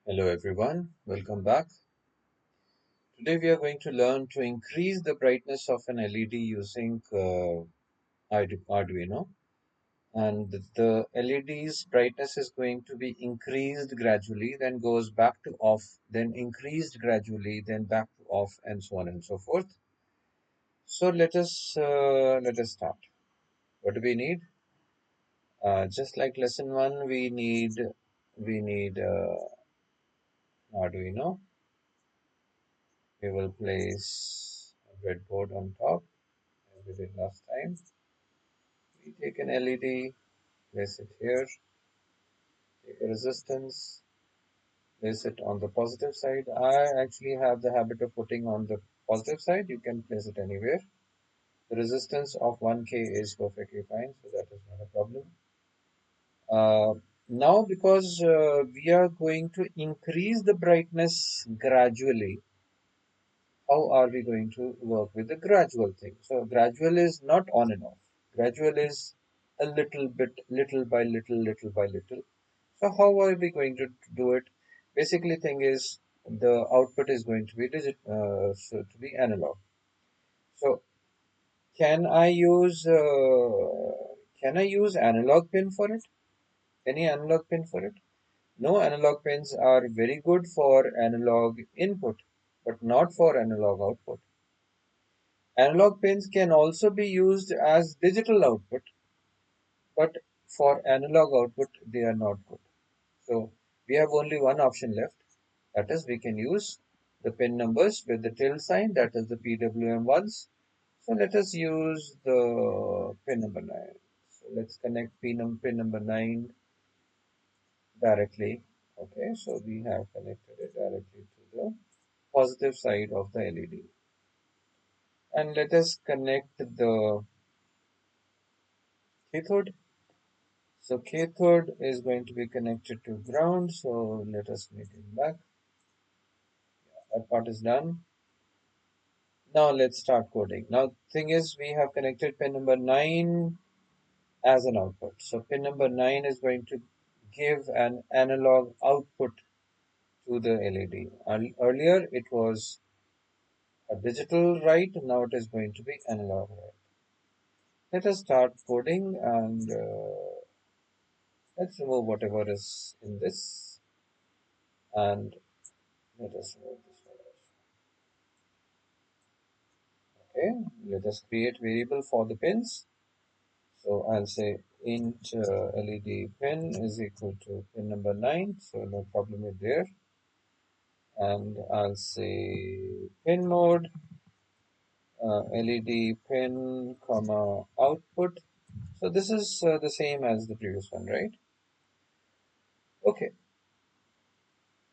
Hello everyone, welcome back. Today we are going to learn to increase the brightness of an LED using Arduino, and the LED's brightness is going to be increased gradually, then goes back to off, then increased gradually, then back to off, and so on and so forth. So let us start. What do we need? Just like lesson one, we need Arduino. We will place a breadboard on top as we did last time. We take an LED, place it here, take a resistance, place it on the positive side. I actually have the habit of putting on the positive side. You can place it anywhere. The resistance of 1K is perfectly fine, so that is not a problem. Now, because we are going to increase the brightness gradually, how are we going to work with the gradual thing? So gradual is not on and off. Gradual is a little bit, little by little, little by little. So how are we going to do it? Basically, thing is the output is going to be so to be analog. So can I use analog pin for it? Any analog pin for it? No, analog pins are very good for analog input, but not for analog output. Analog pins can also be used as digital output, but for analog output, they are not good. So we have only one option left. That is, we can use the pin numbers with the tilde sign, that is the PWM ones. So let us use the pin number 9. So let's connect pin number 9 directly. Okay, so we have connected it directly to the positive side of the LED. And let us connect the cathode. So cathode is going to be connected to ground. So let us make it back. That part is done. Now let's start coding. Now thing is we have connected pin number 9 as an output. So pin number 9 is going to give an analog output to the LED. Earlier it was a digital write, now it is going to be analog write. Let us start coding and let's remove whatever is in this and let us remove this one also. Okay, let us create variable for the pins. So I'll say int LED pin is equal to pin number 9, so no problem with there. And I'll say pin mode LED pin comma output. So this is the same as the previous one, right? Okay.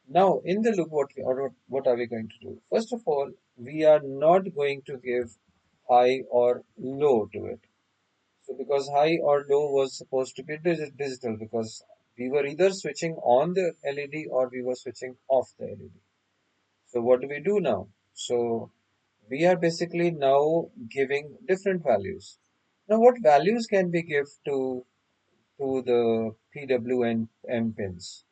Now in the loop, what are we going to do? First of all, we are not going to give high or low to it. So because high or low was supposed to be digital, because we were either switching on the LED or we were switching off the LED. So what do we do now? So we are basically now giving different values. Now what values can we give to the PWM pins?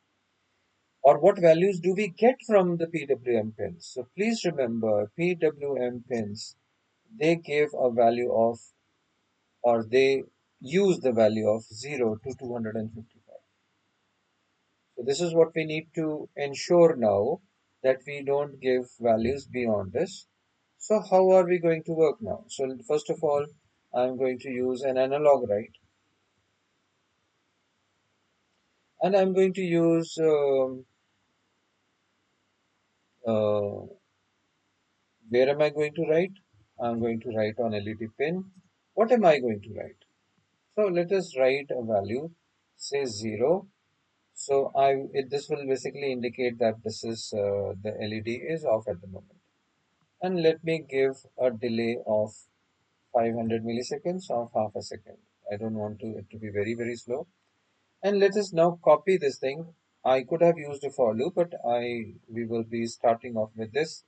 Or what values do we get from the PWM pins? So please remember PWM pins, they give a value of, or they use the value of 0 to 255. So this is what we need to ensure now, that we don't give values beyond this. So how are we going to work now? So first of all, I'm going to use an analog write, and I'm going to use uh, where am I going to write? I'm going to write on LED pin. What am I going to write? So let us write a value, say 0. So this will basically indicate that this is the LED is off at the moment. And let me give a delay of 500 milliseconds of half a second. I don't want it to be very, very slow. And let us now copy this thing. I could have used a for loop, but we will be starting off with this,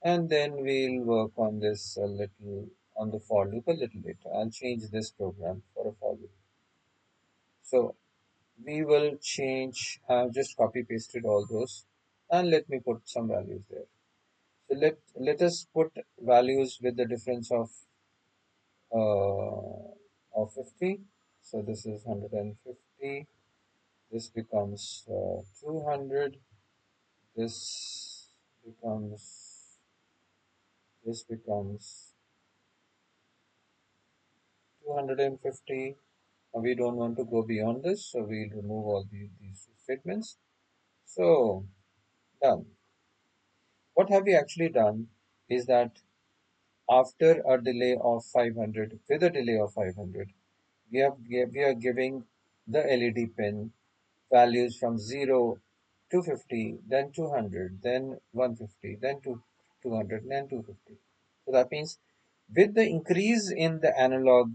and then we'll work on this a little on the for loop a little later. I'll change this program for a for loop. So we will change. I've just copy pasted all those. and let me put some values there. So let us put values with the difference of 50. So this is 150. This becomes 200. This becomes this becomes 250. We don't want to go beyond this, so we'll remove all these statements. So done. What have we actually done is that after a delay of 500, with a delay of 500, we are giving the LED pin values from 0 to 50, then 200, then 150, then 200, then 250. So that means with the increase in the analog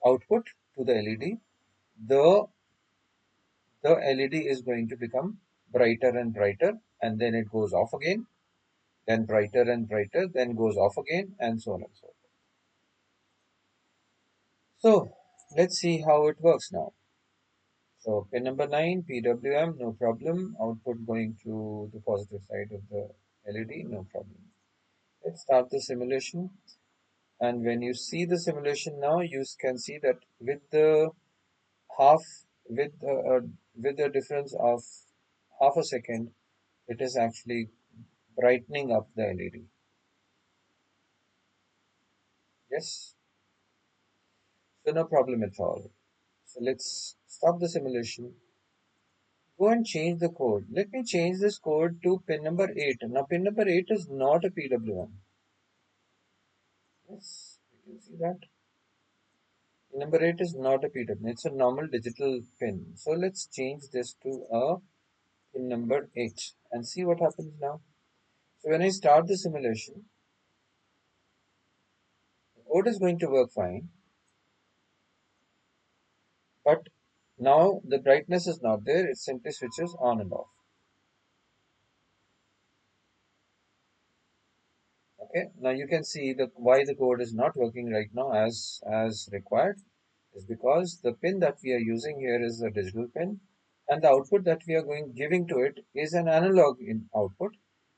output to the LED, the the LED is going to become brighter and brighter, and then it goes off again, then brighter and brighter, then goes off again, and so on and so forth. So let's see how it works now. So pin number 9, PWM, no problem. Output going to the positive side of the LED, no problem. Let's start the simulation. And when you see the simulation now, you can see that with the half, with the, with the difference of half a second, it is actually brightening up the LED. Yes, so no problem at all. So let's stop the simulation. Go and change the code. Let me change this code to pin number 8. Now pin number 8 is not a PWM. Yes, you can see that. Pin number 8 is not a PWM. It's a normal digital pin. So let's change this to a pin number 8 and see what happens now. So when I start the simulation, the code is going to work fine. But now the brightness is not there. It simply switches on and off. Okay, now you can see why the code is not working right now as required is because the pin that we are using here is a digital pin, and the output that we are giving to it is an analog in output.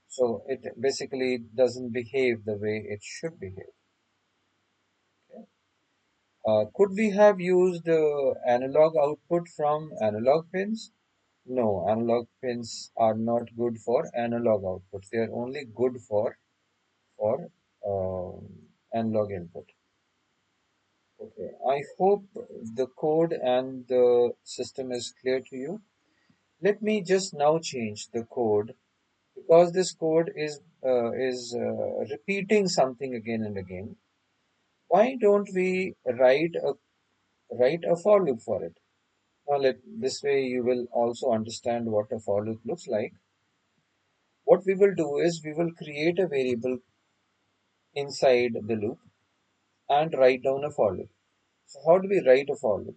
So it basically doesn't behave the way it should behave. Okay. Could we have used analog output from analog pins? No, analog pins are not good for analog outputs. They are only good for analog input. Okay, I hope the code and the system is clear to you. Let me just now change the code because this code is repeating something again and again. Why don't we write a for loop for it? Now this way you will also understand what a for loop looks like. What we will do is we will create a variable inside the loop and write down a for loop. So how do we write a for loop?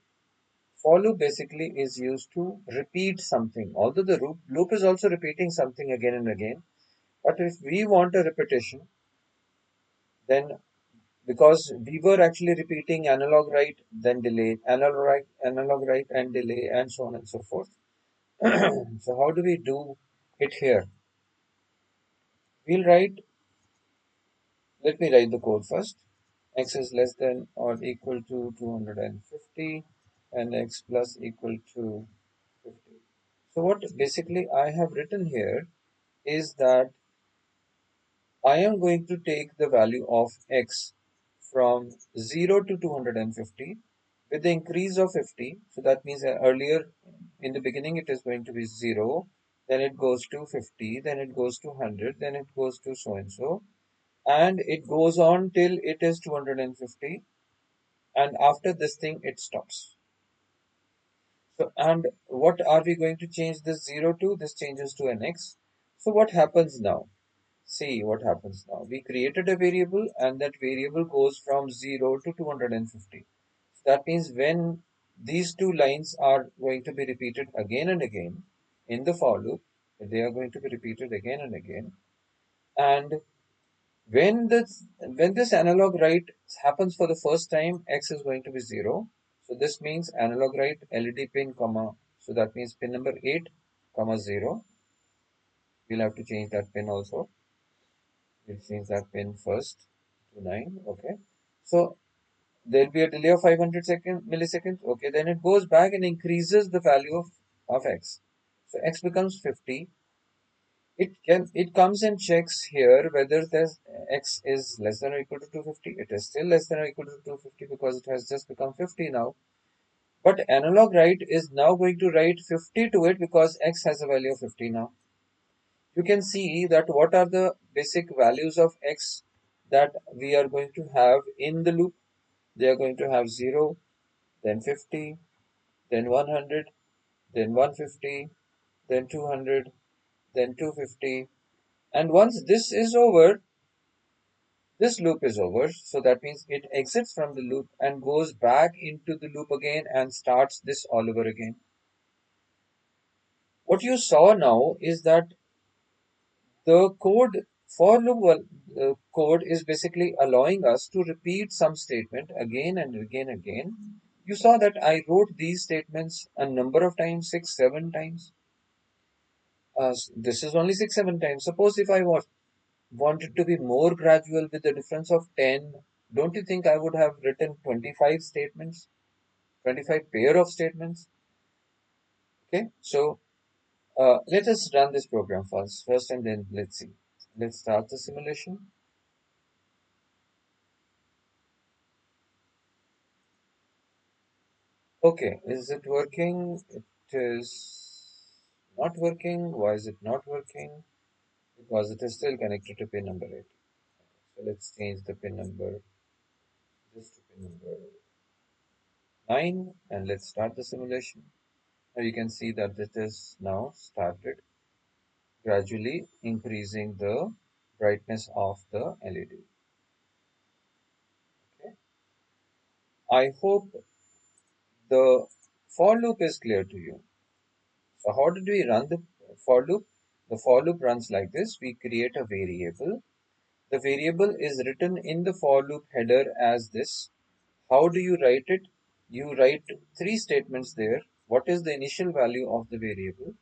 For loop basically is used to repeat something. Although the loop is also repeating something again and again, but if we want a repetition, then because we were actually repeating analog write, then delay, analog write and delay, and so on and so forth. So how do we do it here? We'll write, let me write the code first. X is less than or equal to 250 and x plus equal to 50. So what basically I have written here is that I am going to take the value of x from 0 to 250 with the increase of 50. So that means earlier in the beginning it is going to be 0, then it goes to 50, then it goes to 100, then it goes to so and so, and it goes on till it is 250, and after this thing it stops. So, and what are we going to change this 0 to? This changes to an x. So what happens now? See what happens now. We created a variable and that variable goes from 0 to 250. So that means when these two lines are going to be repeated again and again in the for loop, they are going to be repeated again and again. And when this analog write happens for the first time, x is going to be 0. So this means analog write LED pin, comma, so that means pin number 8, comma 0. we'll have to change that pin also. We'll change that pin first to 9. Okay. So there'll be a delay of 500 milliseconds. Okay. Then it goes back and increases the value of x. So x becomes 50. It comes and checks here whether the x is less than or equal to 250. It is still less than or equal to 250 because it has just become 50 now. But analog write is now going to write 50 to it because x has a value of 50 now. You can see that what are the basic values of x that we are going to have in the loop. They are going to have 0, then 50, then 100, then 150, then 200, then 250. And once this is over, this loop is over. So that means it exits from the loop and goes back into the loop again and starts this all over again. What you saw now is that the code for loop code is basically allowing us to repeat some statement again and again and again. You saw that I wrote these statements a number of times, 6, 7 times. This is only 6, 7 times. Suppose if I wanted to be more gradual with the difference of 10, don't you think I would have written 25 statements, 25 pair of statements? Okay, so let us run this program first and then let's see. Let's start the simulation. Okay, is it working? It is not working. Why is it not working? Because it is still connected to pin number 8. So let's change the pin number, this to pin number 9, and let's start the simulation. Now you can see that it is now started gradually increasing the brightness of the LED. Okay. I hope the for loop is clear to you. So how did we run the for loop? The for loop runs like this. We create a variable. The variable is written in the for loop header as this. How do you write it? You write 3 statements there. What is the initial value of the variable?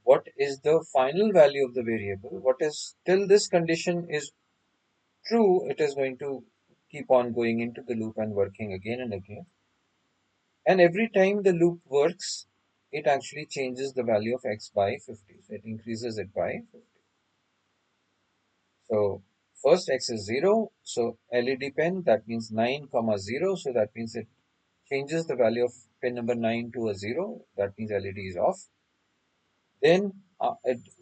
What is the final value of the variable? What is till this condition is true, it is going to keep on going into the loop and working again and again. And every time the loop works, it actually changes the value of x by 50. So it increases it by 50. So first x is 0. So LED pen, that means 9 comma 0. So that means it changes the value of pin number 9 to a 0. That means LED is off. Then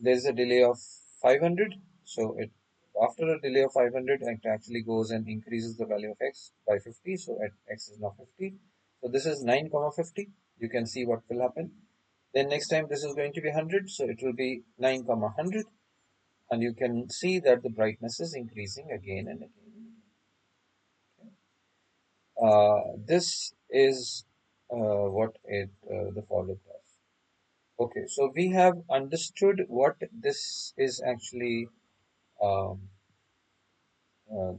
there's a delay of 500. So it after a delay of 500, it actually goes and increases the value of x by 50. So at x is now 50. So this is 9 comma 50. You can see what will happen. Then next time this is going to be 100. So it will be 9 comma 100. And you can see that the brightness is increasing again and again. This is what the for loop does. Okay, so we have understood what this is actually, um, uh,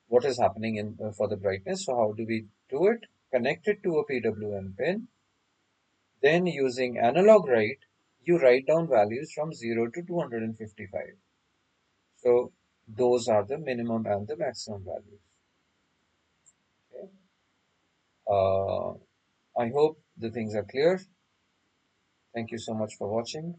what is happening in for the brightness. So how do we do it? Connect it to a PWM pin. Then using analog write, you write down values from 0 to 255. So those are the minimum and the maximum values. Okay. I hope the things are clear. Thank you so much for watching.